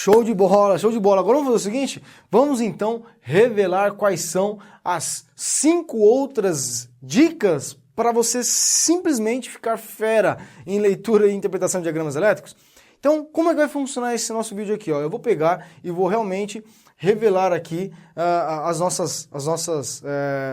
Show de bola, show de bola. Agora vamos fazer o seguinte, vamos então revelar quais são as 5 outras dicas para você simplesmente ficar fera em leitura e interpretação de diagramas elétricos. Então, como é que vai funcionar esse nosso vídeo aqui? Eu vou pegar e vou realmente revelar aqui as nossas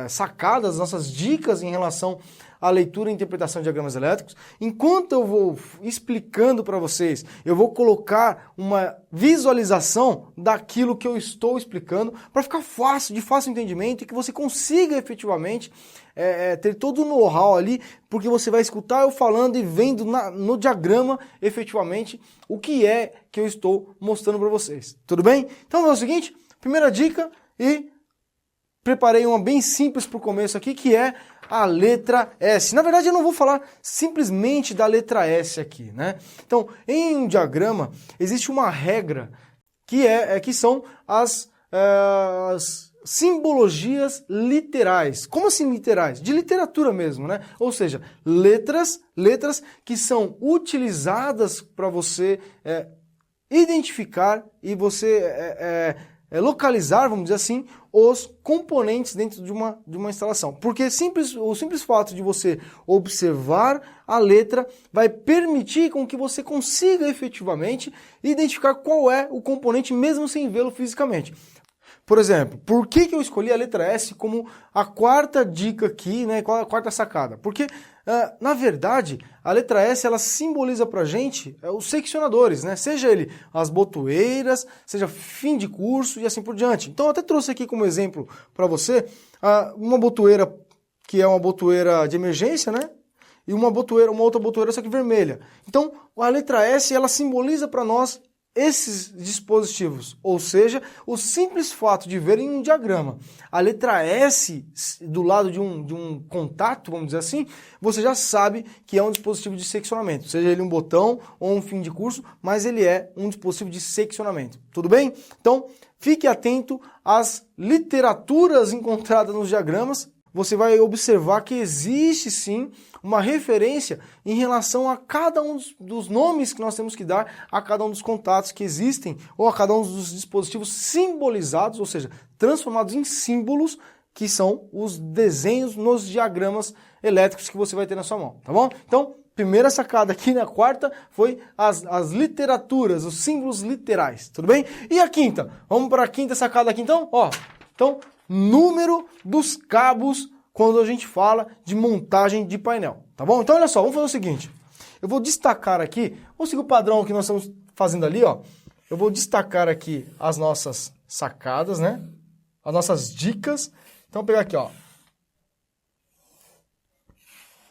sacadas, as nossas dicas em relação à leitura e interpretação de diagramas elétricos. Enquanto eu vou explicando para vocês, eu vou colocar uma visualização daquilo que eu estou explicando para ficar fácil, de fácil entendimento e que você consiga efetivamente ter todo o know-how ali, porque você vai escutar eu falando e vendo no diagrama efetivamente o que é que eu estou mostrando para vocês. Tudo bem? Então é o seguinte, primeira dica, e preparei uma bem simples para o começo aqui, que é a letra S. Na verdade, eu não vou falar simplesmente da letra S aqui, né? Então, em um diagrama, existe uma regra que são as simbologias literais. Como assim literais? De literatura mesmo, né? Ou seja, letras que são utilizadas para você identificar e você localizar, vamos dizer assim, os componentes dentro de uma instalação. Porque o simples fato de você observar a letra vai permitir com que você consiga efetivamente identificar qual é o componente mesmo sem vê-lo fisicamente. Por exemplo, por que eu escolhi a letra S como a quarta dica aqui, né, a quarta sacada? Porque, na verdade, a letra S ela simboliza pra gente os seccionadores, né? Seja ele as botoeiras, seja fim de curso e assim por diante. Então eu até trouxe aqui como exemplo para você uma botoeira que é uma botoeira de emergência, né? E uma outra botoeira só que vermelha. Então a letra S ela simboliza para nós esses dispositivos, ou seja, o simples fato de ver em um diagrama a letra S do lado de um contato, vamos dizer assim, você já sabe que é um dispositivo de seccionamento, seja ele um botão ou um fim de curso, mas ele é um dispositivo de seccionamento, tudo bem? Então, fique atento às literaturas encontradas nos diagramas. Você vai observar que existe sim uma referência em relação a cada um dos nomes que nós temos que dar a cada um dos contatos que existem ou a cada um dos dispositivos simbolizados, ou seja, transformados em símbolos, que são os desenhos nos diagramas elétricos que você vai ter na sua mão, tá bom? Então, primeira sacada aqui na quarta foi as literaturas, os símbolos literais, tudo bem? E a quinta? Vamos para a quinta sacada aqui então? Então, número dos cabos quando a gente fala de montagem de painel, tá bom? Então olha só, vamos fazer o seguinte, eu vou destacar aqui, vamos seguir o padrão que nós estamos fazendo ali, ó. Eu vou destacar aqui as nossas sacadas, né? As nossas dicas. Então vou pegar aqui, ó.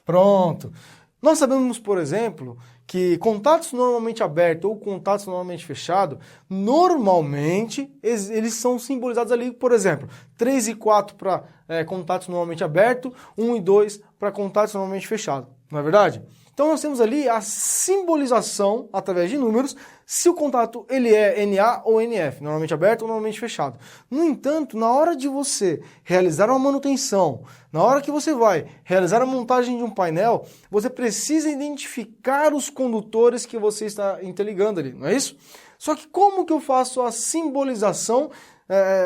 Pronto. Nós sabemos, por exemplo, que contatos normalmente abertos ou contatos normalmente fechados, normalmente eles são simbolizados ali, por exemplo, 3 e 4 para contatos normalmente abertos, 1 e 2 para contatos normalmente fechados, não é verdade? Então nós temos ali a simbolização através de números, se o contato ele é NA ou NF, normalmente aberto ou normalmente fechado. No entanto, na hora de você realizar uma manutenção, na hora que você vai realizar a montagem de um painel, você precisa identificar os condutores que você está interligando ali, não é isso? Só que como que eu faço a simbolização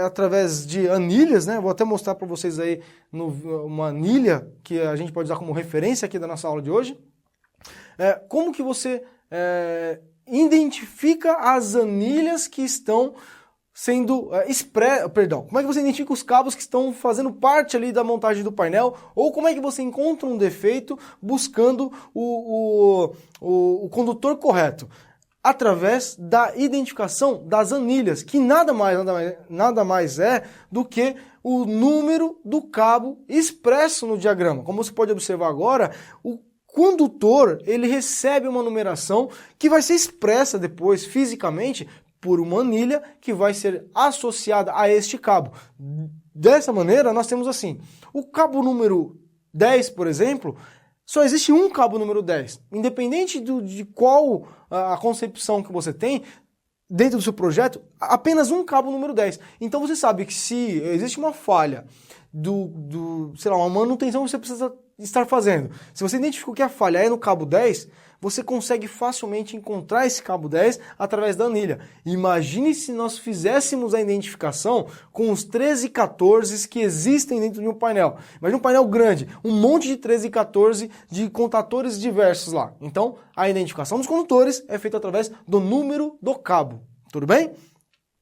através de anilhas, né? Vou até mostrar para vocês aí uma anilha que a gente pode usar como referência aqui da nossa aula de hoje. Como que você identifica as anilhas que estão sendo como é que você identifica os cabos que estão fazendo parte ali da montagem do painel, ou como é que você encontra um defeito buscando o condutor correto? Através da identificação das anilhas, que nada mais é do que o número do cabo expresso no diagrama. Como você pode observar agora, o condutor ele recebe uma numeração que vai ser expressa depois fisicamente por uma anilha que vai ser associada a este cabo. Dessa maneira, nós temos assim, o cabo número 10, por exemplo, só existe um cabo número 10. Independente de qual a concepção que você tem, dentro do seu projeto, apenas um cabo número 10. Então você sabe que se existe uma falha sei lá, uma manutenção que você precisa estar fazendo? Se você identificou que a falha é no cabo 10, você consegue facilmente encontrar esse cabo 10 através da anilha. Imagine se nós fizéssemos a identificação com os 13 e 14 que existem dentro de um painel. Imagine um painel grande, um monte de 13 e 14 de contatores diversos lá. Então, a identificação dos condutores é feita através do número do cabo. Tudo bem?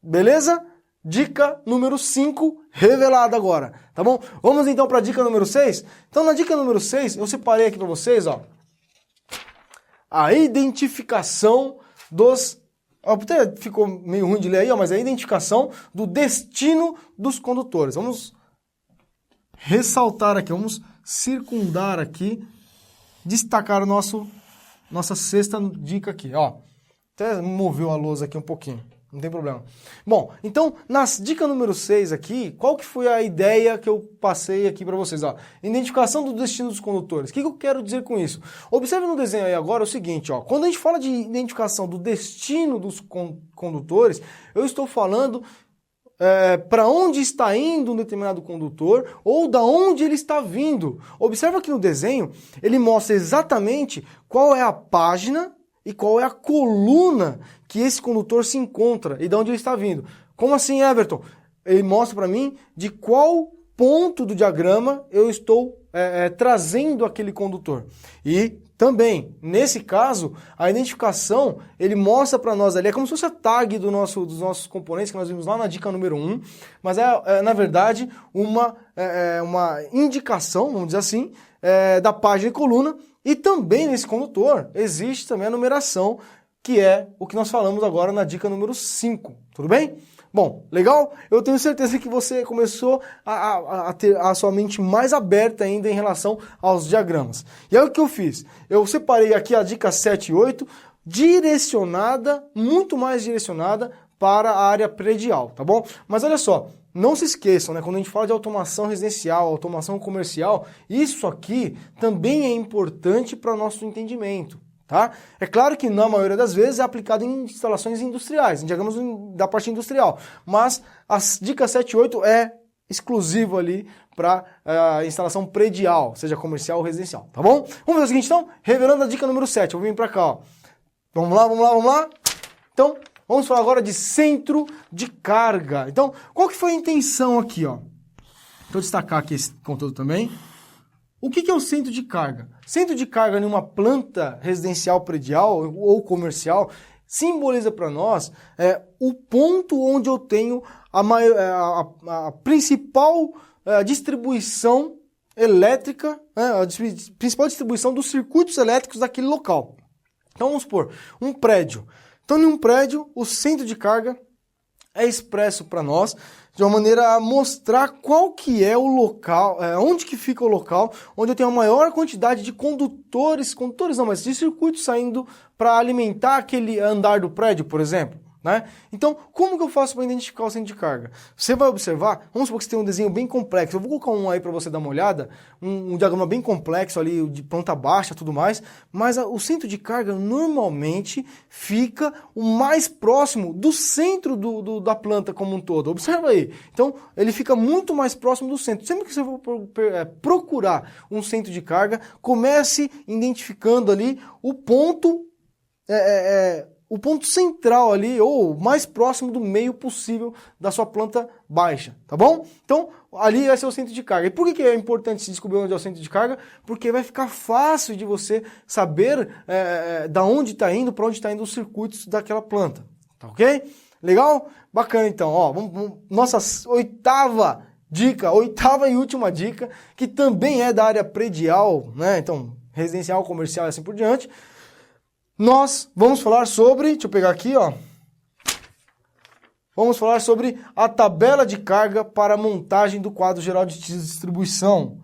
Beleza? Dica número 5 revelada agora, tá bom? Vamos então para a dica número 6? Então, na dica número 6, eu separei aqui para vocês, ó, a identificação dos... Até ficou meio ruim de ler aí, ó, mas é a identificação do destino dos condutores. Vamos ressaltar aqui, vamos circundar aqui, destacar nossa sexta dica aqui, ó. Até moveu a lousa aqui um pouquinho. Não tem problema. Bom, então, na dica número 6 aqui, qual que foi a ideia que eu passei aqui para vocês? Ó? Identificação do destino dos condutores. O que eu quero dizer com isso? Observe no desenho aí agora o seguinte, ó. Quando a gente fala de identificação do destino dos condutores, eu estou falando para onde está indo um determinado condutor ou da onde ele está vindo. Observe aqui no desenho, ele mostra exatamente qual é a página e qual é a coluna que esse condutor se encontra e de onde ele está vindo. Como assim, Everton? Ele mostra para mim de qual ponto do diagrama eu estou trazendo aquele condutor. E também, nesse caso, a identificação, ele mostra para nós ali, é como se fosse a tag dos nossos componentes que nós vimos lá na dica número 1, mas na verdade, uma indicação, vamos dizer assim, da página e coluna. E também nesse condutor existe também a numeração, que é o que nós falamos agora na dica número 5. Tudo bem? Bom, legal? Eu tenho certeza que você começou a ter a sua mente mais aberta ainda em relação aos diagramas. E aí o que eu fiz? Eu separei aqui a dica 7 e 8, muito mais direcionada para a área predial, tá bom? Mas olha só, não se esqueçam, né? Quando a gente fala de automação residencial, automação comercial, isso aqui também é importante para o nosso entendimento, tá? É claro que na maioria das vezes é aplicado em instalações industriais, em diagramas da parte industrial, mas as dicas 7 e 8 é exclusivo ali para instalação predial, seja comercial ou residencial, tá bom? Vamos fazer o seguinte então, revelando a dica número 7, eu vou vir para cá, ó. Vamos lá. Então, vamos falar agora de centro de carga. Então, qual que foi a intenção aqui, ó? Deixa eu destacar aqui esse conteúdo também. O que é o centro de carga? Centro de carga em uma planta residencial predial ou comercial simboliza para nós o ponto onde eu tenho a principal distribuição elétrica, a principal distribuição dos circuitos elétricos daquele local. Então, vamos supor, um prédio. Então, em um prédio, o centro de carga é expresso para nós de uma maneira a mostrar qual que é o local, onde que fica o local, onde eu tenho a maior quantidade de condutores não, mas de circuitos saindo para alimentar aquele andar do prédio, por exemplo. Né? Então, como que eu faço para identificar o centro de carga? Você vai observar, vamos supor que você tem um desenho bem complexo, eu vou colocar um aí para você dar uma olhada, um diagrama bem complexo ali, de planta baixa e tudo mais, mas o centro de carga normalmente fica o mais próximo do centro da planta como um todo. Observa aí. Então, ele fica muito mais próximo do centro. Sempre que você for procurar um centro de carga, comece identificando ali o ponto o ponto central ali, ou mais próximo do meio possível da sua planta baixa, tá bom? Então, ali vai ser o centro de carga. E por que é importante se descobrir onde é o centro de carga? Porque vai ficar fácil de você saber da onde está indo, para onde está indo os circuitos daquela planta, tá ok? Legal? Bacana então, ó, nossa oitava e última dica, que também é da área predial, né? Então, residencial, comercial e assim por diante. Nós vamos falar sobre, deixa eu pegar aqui, ó. Vamos falar sobre a tabela de carga para a montagem do quadro geral de distribuição.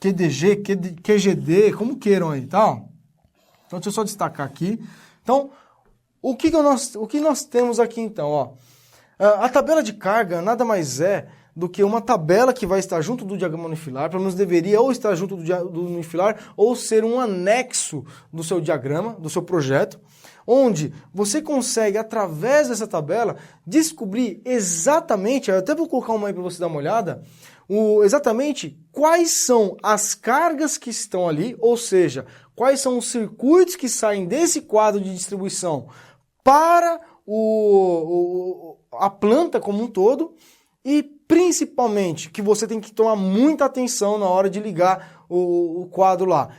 QDG, QGD, como queiram aí, tá? Então, deixa eu só destacar aqui. Então, o que nós temos aqui, então, ó? A tabela de carga nada mais é do que uma tabela que vai estar junto do diagrama unifilar, pelo menos deveria ou estar junto do unifilar ou ser um anexo do seu diagrama, do seu projeto, onde você consegue, através dessa tabela, descobrir exatamente, eu até vou colocar uma aí para você dar uma olhada, exatamente quais são as cargas que estão ali, ou seja, quais são os circuitos que saem desse quadro de distribuição para a planta como um todo, e principalmente, que você tem que tomar muita atenção na hora de ligar o quadro lá,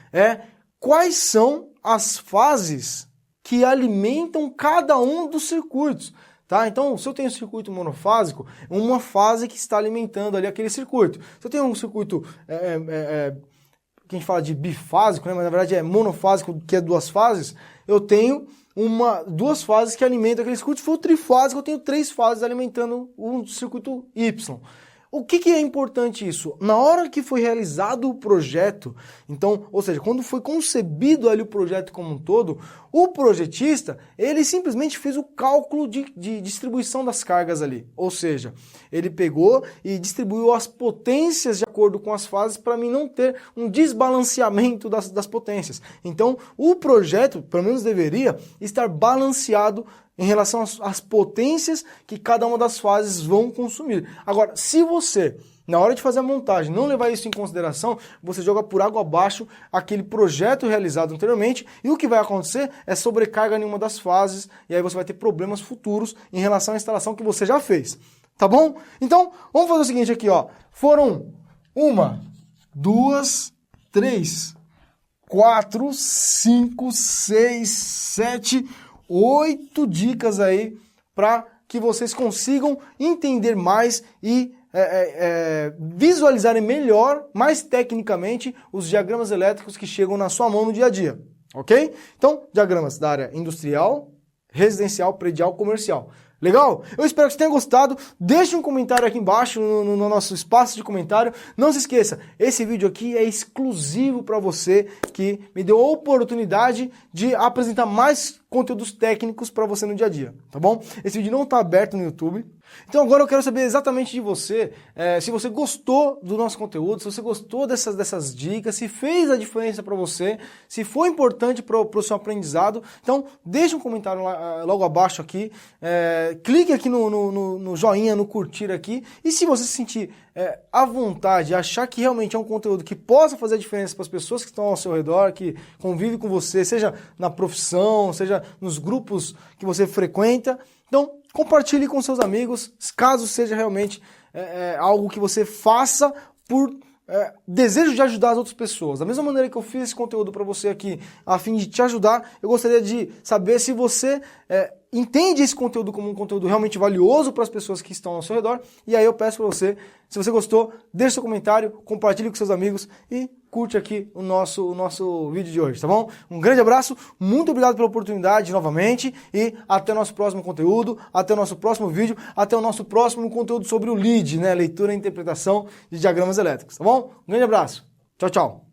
quais são as fases que alimentam cada um dos circuitos. Tá? Então, se eu tenho um circuito monofásico, uma fase que está alimentando ali aquele circuito. Se eu tenho um circuito que a gente fala de bifásico, né? Mas na verdade é monofásico, que é duas fases, eu tenho duas fases que alimentam aquele circuito. Se for trifásico, eu tenho 3 fases alimentando um circuito Y. O que é importante isso? Na hora que foi realizado o projeto, então, ou seja, quando foi concebido ali o projeto como um todo, o projetista, ele simplesmente fez o cálculo de distribuição das cargas ali. Ou seja, ele pegou e distribuiu as potências de acordo com as fases para mim não ter um desbalanceamento das potências. Então, o projeto, pelo menos deveria, estar balanceado em relação às potências que cada uma das fases vão consumir. Agora, se você, na hora de fazer a montagem, não levar isso em consideração, você joga por água abaixo aquele projeto realizado anteriormente, e o que vai acontecer é sobrecarga em uma das fases, e aí você vai ter problemas futuros em relação à instalação que você já fez. Tá bom? Então, vamos fazer o seguinte aqui, ó. Foram 1, 2, 3, 4, 5, 6, 7... 8 dicas aí para que vocês consigam entender mais e visualizarem melhor, mais tecnicamente, os diagramas elétricos que chegam na sua mão no dia a dia, ok? Então, diagramas da área industrial, residencial, predial, comercial. Legal? Eu espero que você tenha gostado. Deixe um comentário aqui embaixo no nosso espaço de comentário. Não se esqueça, esse vídeo aqui é exclusivo para você que me deu a oportunidade de apresentar mais conteúdos técnicos para você no dia a dia, tá bom? Esse vídeo não está aberto no YouTube. Então agora eu quero saber exatamente de você, se você gostou do nosso conteúdo, se você gostou dessas dicas, se fez a diferença para você, se foi importante para o seu aprendizado. Então deixa um comentário logo abaixo aqui, clique aqui no joinha, no curtir aqui, e se você se sentir à vontade, achar que realmente é um conteúdo que possa fazer a diferença para as pessoas que estão ao seu redor, que convivem com você, seja na profissão, seja nos grupos que você frequenta, então compartilhe com seus amigos, caso seja realmente algo que você faça por desejo de ajudar as outras pessoas. Da mesma maneira que eu fiz esse conteúdo para você aqui, a fim de te ajudar, eu gostaria de saber se você entende esse conteúdo como um conteúdo realmente valioso para as pessoas que estão ao seu redor. E aí eu peço para você, se você gostou, deixe seu comentário, compartilhe com seus amigos e curte aqui o nosso vídeo de hoje, tá bom? Um grande abraço, muito obrigado pela oportunidade novamente e até o nosso próximo conteúdo, até o nosso próximo vídeo, até o nosso próximo conteúdo sobre o LEED, né? Leitura e interpretação de diagramas elétricos, tá bom? Um grande abraço, tchau, tchau!